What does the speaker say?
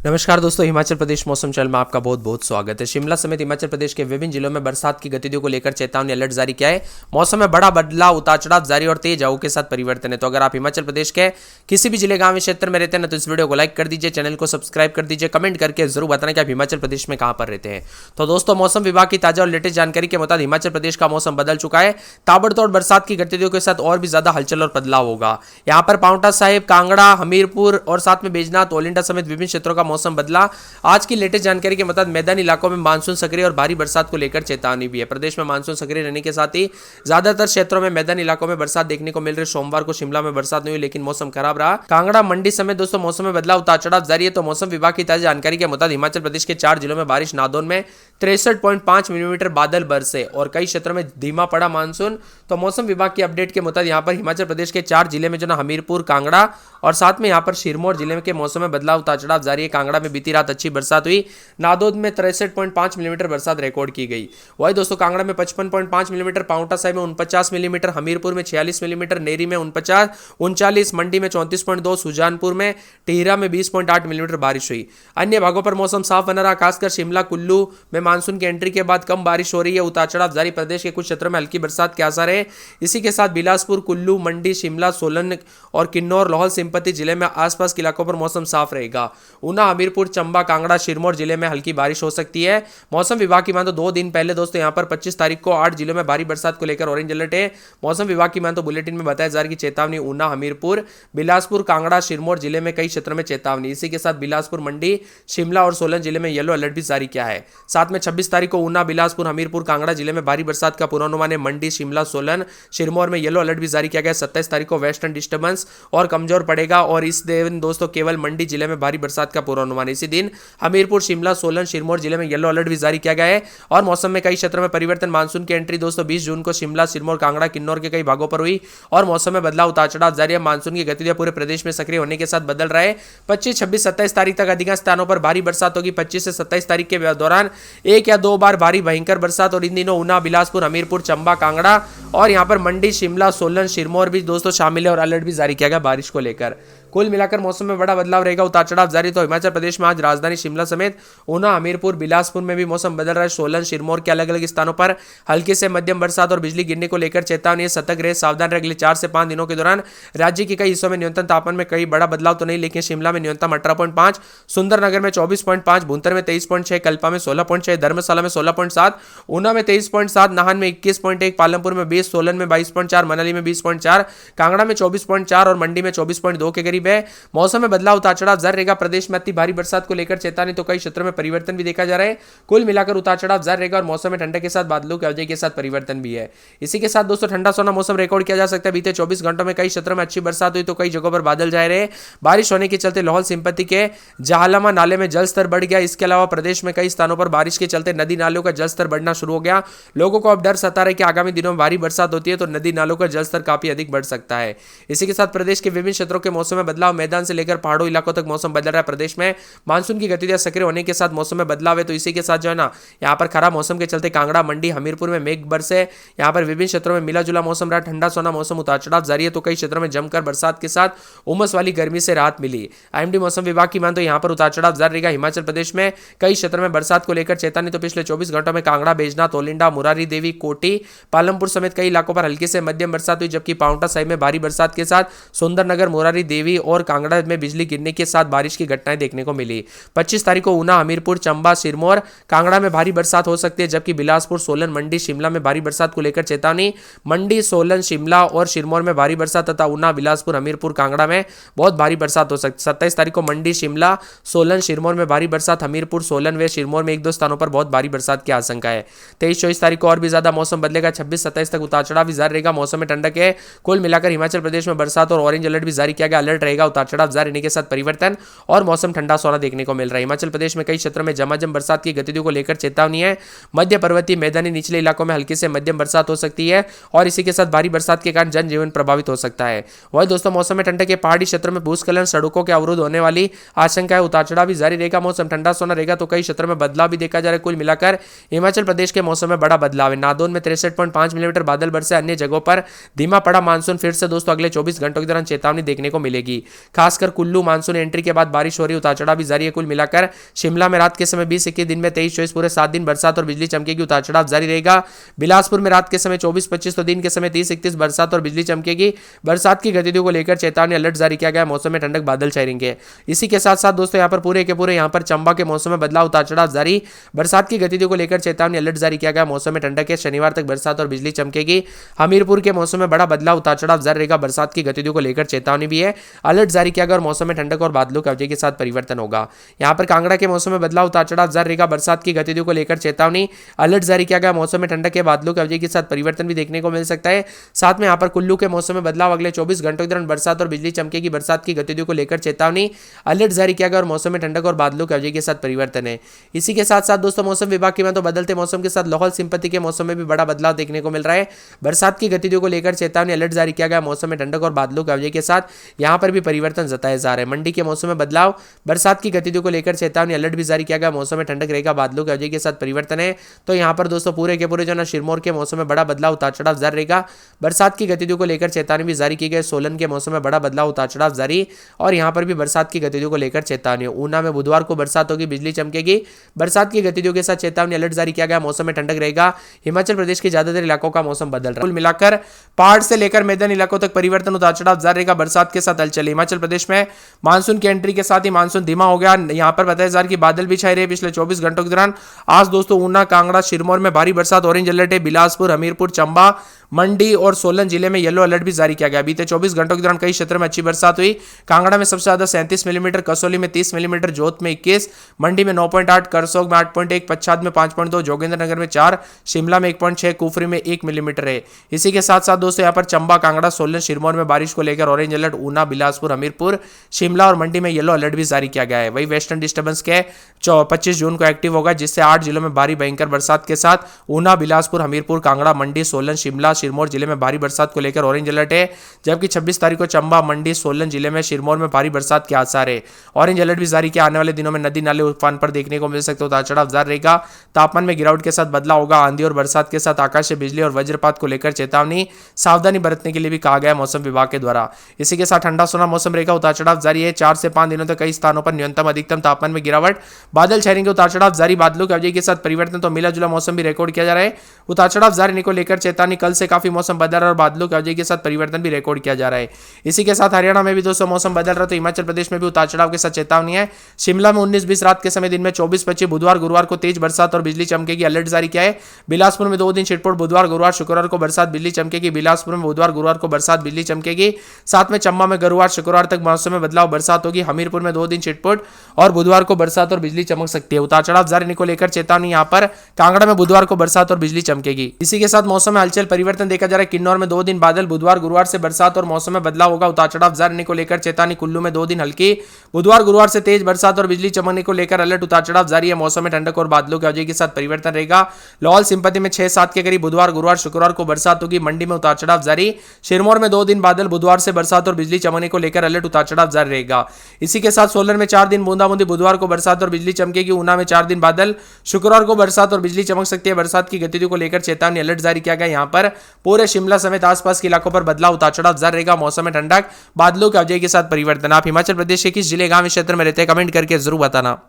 नमस्कार दोस्तों, हिमाचल प्रदेश मौसम चैनल में आपका बहुत बहुत स्वागत है। शिमला समेत हिमाचल प्रदेश के विभिन्न जिलों में बरसात की गतिविधियों को लेकर चेतावनी अलर्ट जारी किया है। मौसम में बड़ा बदलाव, उतार चढ़ाव जारी और तेज हवाओं के साथ परिवर्तन है। तो अगर आप हिमाचल प्रदेश के किसी भी जिले, गांव या क्षेत्र में रहते हैं ना, तो इस वीडियो को लाइक कर दीजिए, चैनल को सब्सक्राइब कर दीजिए, कमेंट करके जरूर बताना कि आप हिमाचल प्रदेश में कहां पर रहते हैं। तो दोस्तों, मौसम विभाग की ताजा और लेटेस्ट जानकारी के मुताबिक हिमाचल प्रदेश का मौसम बदल चुका है। ताबड़तोड़ बरसात की गतिविधियों के साथ और भी ज्यादा हलचल और बदलाव होगा। यहाँ पर पांवटा साहिब, कांगड़ा, हमीरपुर और साथ में बैजनाथ, ओलिंडा समेत विभिन्न क्षेत्रों का मौसम बदला। आज की लेटेस्ट जानकारी के मुताबिक मैदानी इलाकों में मानसून सक्रिय और भारी बरसात को लेकर चेतावनी भी है। प्रदेश में मानसून सक्रिय रहने के साथ ही ज्यादातर क्षेत्रों में मैदानी इलाकों में बरसात देखने को मिल रही है। सोमवार को शिमला में बरसात नहीं हुई, लेकिन मौसम खराब रहा। कांगड़ा, मंडी समेत दोस्तों मौसम में बदलाव, उतार चढ़ाव जारी है। तो मौसम विभाग की ताजा जानकारी के मुताबिक हिमाचल प्रदेश के 4 जिलों में बारिश। नादौन में 63.5 मिलीमीटर बादल बरसे और कई क्षेत्रों में धीमा पड़ा मानसून। तो मौसम विभाग की अपडेट के मुताबिक यहाँ पर हिमाचल प्रदेश के 4 जिले में जो ना हमीरपुर, कांगड़ा और साथ में यहाँ पर सिरमौर जिले के मौसम में बदलाव, उतार चढ़ाव जारी है। कांगड़ा में बीती रात अच्छी बरसात हुई। नादौद में 63.5 मिलीमीटर बरसात रिकॉर्ड की गई। वही दोस्तों, कांगड़ा में 55.5 मिलीमीटर, पांवटा साहिब में 49 मिलीमीटर, हमीरपुर में 46 मिलीमीटर, नेरी में 49, मंडी में 34.2, सुजानपुर में, टिहरा में 20.8 मिलीमीटर बारिश हुई। अन्य भागों पर मौसम साफ बना रहा। खासकर शिमला, कुल्लू में मानसून की एंट्री के बाद कम बारिश हो रही है। उतार चढ़ाव जारी, प्रदेश के कुछ क्षेत्रों में हल्की बरसात के आसार है। इसी के साथ बिलासपुर, कुल्लू, मंडी, शिमला, सोलन और किन्नौर, लाहौल स्पीति जिले में आसपास के इलाकों पर मौसम साफ रहेगा। ऊना, हमीरपुर, चंबा, कांगड़ा, सिरमौर जिले में हल्की बारिश हो सकती है। मौसम विभाग की माने तो 2 दिन पहले दोस्तों यहाँ पर 25 तारीख को 8 जिलों में भारी बरसात को लेकर ऑरेंज अलर्ट है। मौसम विभाग की माने तो बुलेटिन में बताया जा रहा है कि चेतावनी ऊना, हमीरपुर, बिलासपुर, कांगड़ा, सिरमौर जिले में कई क्षेत्रों में चेतावनी। इसी के साथ बिलासपुर, मंडी, शिमला और सोलन जिले में येलो अलर्ट भी जारी किया है। साथ में 26 तारीख को ऊना, बिलासपुर, हमीरपुर, कांगड़ा जिले में भारी बरसात का पूर्वानुमान है। मंडी, शिमला, सोलन, सिरमौर में येलो अलर्ट भी जारी किया गया। 27 तारीख को वेस्टर्न डिस्टर्बेंस और कमजोर पड़ेगा और इस दिन दोस्तों केवल मंडी जिले में भारी बरसात का पूर्वानुमान है। इसी दिन हमीरपुर, शिमला, सोलन, सिरमौर जिले में येलो अलर्ट भी जारी किया गया है। और मौसम में कई क्षेत्रों में परिवर्तन। मानसून की एंट्री दोस्तों 20 जून को शिमला, सिरमौर, कांगड़ा, किन्नौर के कई भागों पर हुई और मौसम में बदलाव, उतार चढ़ाव जारी है। मानसून की गतिविधियां पूरे प्रदेश में सक्रिय होने के साथ बदल रहा है। 25, 26, 27 तारीख तक अधिकांश स्थानों पर भारी बरसात होगी। 25 से 27 तारीख के दौरान 1 या 2 बार भारी भयंकर बरसात और इन दिनों ऊना, बिलासपुर, हमीरपुर, चंबा, कांगड़ा और यहाँ पर मंडी, शिमला, सोलन, सिरमौर भी दोस्तों शामिल है और अलर्ट भी जारी किया गया बारिश को लेकर। कुल मिलाकर मौसम में बड़ा बदलाव रहेगा, उतार चढ़ाव जारी। तो हिमाचल प्रदेश में आज राजधानी शिमला समेत ऊना, हमीरपुर, बिलासपुर में भी मौसम बदल रहा है। सोलन, सिरमौर के अलग अलग स्थानों पर हल्की से मध्यम बरसात और बिजली गिरने को लेकर चेतावनी है। सतर्क रहे, सावधान रहे। अगले 4 से 5 दिनों के दौरान राज्य के कई हिस्सों में न्यूनतम तापमान में कई बड़ा बदलाव तो नहीं, लेकिन शिमला में न्यूनतम 18.5, सुंदरनगर में 24.5, भुंतर में 23.6, कल्पा में 16.6, धर्मशाला में 16.7, ऊना में 23.7, नाहन में 21.1, पालमपुर में 20, सोलन में 22.4, मनाली में 20.4, कांगड़ा में 24.4 और मंडी में 24.2 के करीब है। मौसम में बदलाव, उतार चढ़ाव जारी रहेगा। प्रदेश में अति भारी बरसात को लेकर चेतावनी, तो कई क्षेत्रों में परिवर्तन भी देखा जा रहा है। कुल मिलाकर उतार चढ़ाव जारी रहेगा और मौसम में ठंडक के साथ बादलों की अवधि के साथ परिवर्तन भी है। इसी के साथ दोस्तों ठंडा सोना मौसम रिकॉर्ड किया जा सकता है। बीते 24 घंटों में कई क्षेत्रों में अच्छी बरसात हुई, तो कई जगहों पर बादल जाए रहे। बारिश होने के चलते लाहौल स्पीति के जाहलमा नाले में जलस्तर बढ़ गया। इसके अलावा प्रदेश में कई स्थानों पर बारिश के चलते नदी नालों का जलस्तर बढ़ना शुरू हो गया। लोगों को अब डर सता रहा है कि आगामी दिनों में भारी बरसात होती है तो नदी नालों का जलस्तर काफी अधिक बढ़ सकता है। इसी के साथ प्रदेश के विभिन्न क्षेत्रों के मौसम में बदलाव, मैदान से लेकर पहाड़ों इलाकों तक मौसम बदल रहा है। प्रदेश में मानसून की गतिविधियां सक्रिय होने के साथ मौसम में बदलाव है। तो इसी के साथ जो है ना, यहाँ पर खराब मौसम के चलते कांगड़ा, मंडी, हमीरपुर में मेघ बरसे। यहाँ पर विभिन्न क्षेत्रों में मिला जुला मौसम रहा। ठंडा सोना मौसम, उतार चढ़ाव जारी है। तो कई क्षेत्रों में जमकर बरसात के साथ उमस वाली गर्मी से राहत मिली। आईएमडी मौसम विभाग की मान तो यहाँ पर उतार चढ़ाव जारी रहेगा। हिमाचल प्रदेश में कई क्षेत्रों में बरसात को लेकर चेतावनी। तो पिछले 24 घंटों में कांगड़ा, बैजनाथ, ओलिंडा, मुरारी देवी, कोटी, पालमपुर समेत कई इलाकों पर हल्की से मध्यम बरसात हुई, जबकि पांवटा साहिब में भारी बरसात के साथ सुंदरनगर, मुरारी देवी और कांगड़ा में बिजली गिरने के साथ बारिश की घटनाएं देखने को मिली। 25 तारीख को ऊना, हमीरपुर, चंबा, सिरमौर, कांगड़ा में भारी बरसात हो सकती है, जबकि बिलासपुर, सोलन, मंडी, शिमला में भारी बरसात को लेकर चेतावनी। मंडी, सोलन, शिमला और सिरमौर में भारी बरसात तथा ऊना, बिलासपुर, हमीरपुर, कांगड़ा में बहुत भारी बरसात हो सकती है। 27 तारीख को मंडी, शिमला, सोलन, सिरमौर में भारी बरसात, हमीरपुर, सोलन व सिरमौर में 1-2 स्थानों पर बहुत भारी बरसात की आशंका है। 23-24 तारीख को और भी ज्यादा मौसम बदलेगा। 26-27 तक उतार चढ़ाव भी जारी रहेगा। मौसम में ठंडक है। कुल मिलाकर हिमाचल प्रदेश में बरसात और ऑरेंज अलर्ट भी जारी किया गया। अलर्ट रहेगा, उतार चढ़ाव जारी रहने के साथ परिवर्तन और मौसम ठंडा सोना देखने को मिल रहा है। हिमाचल प्रदेश में कई क्षेत्रों में झमाझम बरसात की गतिविधियों को लेकर चेतावनी है। मध्य पर्वतीय, मैदानी, निचले इलाकों में हल्की से मध्यम बरसात हो सकती है और इसी के साथ भारी बरसात के कारण जनजीवन प्रभावित हो सकता है। वही दोस्तों मौसम में ठंडक के पहाड़ी क्षेत्रों में भूस्खलन, सड़कों के अवरुद्ध होने वाली आशंका है। उतार चढ़ाव भी जारी रहेगा। मौसम ठंडा सोना रहेगा। तो कई क्षेत्रों में बदलाव भी देखा जा रहा है। कुल मिलाकर हिमाचल प्रदेश के मौसम में बड़ा बदलाव है। नादौन में 63.5 मिलीमीटर बादल बरसे। अन्य जगहों पर धीमा पड़ा मानसून। फिर से दोस्तों अगले 24 घंटों के दौरान चेतावनी देखने को मिलेगी। खासकर कुल्लू मानसून एंट्री के बाद बारिश हो रही, उतार चढ़ाव भी जारी है। कुल मिलाकर शिमला में रात के समय 20-21 दिन में 23-24 पूरे 7 दिन बरसात और बिजली चमकेगी, उतार चढ़ाव जारी रहेगा। बिलासपुर में रात के समय 24-25 तो दिन के समय 30-31 बरसात और बिजली चमकेगी। बरसात की गतिविधियों को लेकर चेतावनी अलर्ट जारी किया गया। मौसम में ठंडक, बादल छाए रहेंगे। इसी के साथ साथ दोस्तों यहाँ पर पूरे के पूरे यहाँ पर चंबा के मौसम में बदलाव, उतार चढ़ाव जारी। बरसात की गतिविधियों को लेकर चेतावनी अलर्ट जारी किया गया। मौसम में ठंडक है, शनिवार तक बरसात और बिजली चमकेगी। हमीरपुर के मौसम में बड़ा बदलाव, उतार चढ़ाव जारी रहेगा। बरसात की गतिविधियों को लेकर चेतावनी भी है, अलर्ट जारी किया गया और मौसम में ठंडक और बादलों की अवधि के साथ परिवर्तन होगा। यहाँ पर कांगड़ा के मौसम में बदलाव, उतार चढ़ाव जारी रहेगा। बरसात की गतिविधियों को लेकर चेतावनी, अलर्ट जारी किया गया। मौसम में ठंडक के बादलों की अवधि के साथ परिवर्तन भी देखने को मिल सकता है। साथ में यहाँ पर कुल्लू के मौसम में बदलाव, अगले 24 घंटों के दौरान बरसात और बिजली चमकेगी। बरसात की गतिविधियों को लेकर चेतावनी, अलर्ट जारी किया गया और मौसम में ठंडक और बादलों की अवधि के साथ परिवर्तन है। इसी के साथ साथ दोस्तों मौसम विभाग की तो बदलते मौसम के साथ लाहौल स्पीति के मौसम में भी बड़ा बदलाव देखने को मिल रहा है। बरसात की गतिविधियों को लेकर चेतावनी, अलर्ट जारी किया गया। मौसम में ठंडक और बादलों की अवधि के साथ यहाँ पर भी परिवर्तन जताया जा रहा है। मंडी के मौसम में बदलाव, बरसात की गतिविधियों को लेकर चेतावनी, अलर्ट भी जारी किया गया। मौसम में ठंडक रहेगा, बादलों की अवधि के साथ परिवर्तन है। तो यहाँ पर दोस्तों पूरे के पूरे जो ना सिरमौर के मौसम में बड़ा बदलाव, उतार चढ़ाव जारी रहेगा। बरसात की गतिविधियों को लेकर चेतावनी भी जारी की गई। सोलन के मौसम में बड़ा बदलाव, उतार चढ़ाव जारी और यहाँ पर भी बरसात की गतिविधियों को लेकर चेतावनी। ऊना में बुधवार को बरसात होगी, बिजली चमकेगी। बरसात की गतिविधियों के साथ चेतावनी, अलर्ट जारी किया गया। मौसम में ठंडक रहेगा। हिमाचल प्रदेश के ज्यादातर इलाकों का मौसम बदल रहा है। कुल मिलाकर पहाड़ से लेकर मैदानी इलाकों तक परिवर्तन, उतार चढ़ाव जारी रहेगा। बरसात के साथ हलचल। हिमाचल प्रदेश में मानसून की एंट्री के साथ ही मानसून धीमा हो गया। यहाँ पर बताया जा रहा है कि बादल भी छाए रहे पिछले 24 घंटों के दौरान। आज दोस्तों ऊना, कांगड़ा, सिरमौर में भारी बरसात, ऑरेंज अलर्ट है। बिलासपुर, हमीरपुर, चंबा, मंडी और सोलन जिले में येलो अलर्ट भी जारी किया गया। बीते 24 घंटों के दौरान कई क्षेत्रों में अच्छी बरसात हुई। कांगड़ा में सबसे ज्यादा 37 मिलीमीटर, कसौली में 30 मिलीमीटर, जोत में 21, मंडी में 9.8, करसोग में 8.1, पच्छाद में 5.2, जोगिंद्रनगर में 4, शिमला में 1.6, कुफरी में 1 मिलीमीटर है। इसी के साथ साथ दोस्तों यहाँ पर चंबा, कांगड़ा, सोलन, सिरमौर में बारिश को लेकर ऑरेंज अलर्ट। ऊना, बिलासपुर, हमीरपुर, शिमला और मंडी में येलो अलर्ट भी जारी किया गया है। वही वेस्टर्न डिस्टर्बेंस के 25 जून को एक्टिव होगा, जिससे 8 जिलों में भारी भयंकर बरसात के साथ ऊना, बिलासपुर, हमीरपुर, कांगड़ा, मंडी, सोलन, शिमला, सिरमौर जिले में भारी बरसात को लेकर ऑरेंज अलर्ट है। जबकि 26 तारीख को चंबा, मंडी, सोलन जिले में, सिरमौर में भारी बरसात के आसार है। ऑरेंज अलर्ट भी जारी किया। आने वाले दिनों में नदी नाले उफान पर देखने को मिल सकते, उतार चढ़ाव जारी रहेगा। तापमान में गिरावट के साथ बदलाव होगा। आंधी और बरसात के साथ आकाशीय बिजली और वज्रपात को लेकर चेतावनी, सावधानी बरतने के लिए भी कहा गया मौसम विभाग के द्वारा। इसी के साथ ठंडा सोना मौसम रहेगा, उतार चढ़ाव जारी है। 4 से 5 दिनों तक कई स्थानों पर न्यूनतम अधिकतम तापमान में गिरावट, बादल छाएंगे, उतार चढ़ाव जारी। बादलों की अवधि के साथ परिवर्तन, तो मिला जुला मौसम भी रिकॉर्ड किया जा रहा है। उतार चढ़ाव जारी को लेकर चेतावनी, कल से काफी मौसम बदल रहा है और बादलों की अवधि के साथ परिवर्तन भी रिकॉर्ड किया जा रहा है। इसी के साथ हरियाणा में भी दोस्तों मौसम बदल रहा है, तो हिमाचल प्रदेश में भी उतार चढ़ाव के साथ चेतावनी है। शिमला में 19-20 रात के समय, दिन में 24-25, बुधवार गुरुवार को तेज बरसात और बिजली चमकेगी, अलर्ट जारी किया है। बिलासपुर में 2 दिन छिटपुट, बुधवार गुरुवार शुक्रवार को बरसात बिजली चमकेगी। बिलासपुर में बुधवार गुरुवार को बरसात बिजली चमकेगी। साथ में चंबा में गुरुवार शुक्रवार तक मौसम में बदलाव, बरसात होगी। हमीरपुर में 2 दिन छिटपुट और बुधवार को बरसात और बिजली चमक सकती है। उतार चढ़ाव जारी को लेकर चेतावनी यहाँ पर। कांगड़ा में बुधवार को बरसात और बिजली चमकेगी। इसी के साथ मौसम में हलचल, परिवर्तन देखा जा रहा है। किन्नौर में 2 दिन बादल, बुधवार गुरुवार से बरसात और मौसम में बदलाव होगा, उतार चढ़ाव जारी को लेकर चेतावनी। कुल्लू में 2 दिन हल्की, बुधवार गुरुवार से तेज बरसात और बिजली चमकने को लेकर अलर्ट, उतार चढ़ाव जारी है। मौसम में ठंडक और बादलों की अवधि के साथ परिवर्तन रहेगा। लाहौल स्पीति में 6-7 के करीब बुधवार गुरुवार शुक्रवार को बरसात होगी। मंडी में उतार चढ़ाव जारी। सिरमौर में 2 दिन बादल, बुधवार से बरसात और बिजली चमकने को लेकर अलर्ट, उतार चढ़ाव जारी रहेगा। इसी के साथ सोलन में 4 दिन बूंदाबूंदी, बुधवार को बरसात और बिजली चमकेगी। ऊना में 4 दिन बादल, शुक्रवार को बरसात और बिजली चमक सकती है। बरसात की गतिविधियों को लेकर चेतावनी, अलर्ट जारी किया गया। यहाँ पर पूरे शिमला समेत आसपास के इलाकों पर बदलाव, उतार चढ़ाव जारी रहेगा। मौसम में ठंडक, बादलों की अवधि के साथ परिवर्तन। आप हिमाचल प्रदेश के किस जिले, गांव, क्षेत्र में रहते हैं, कमेंट करके जरूर बताना।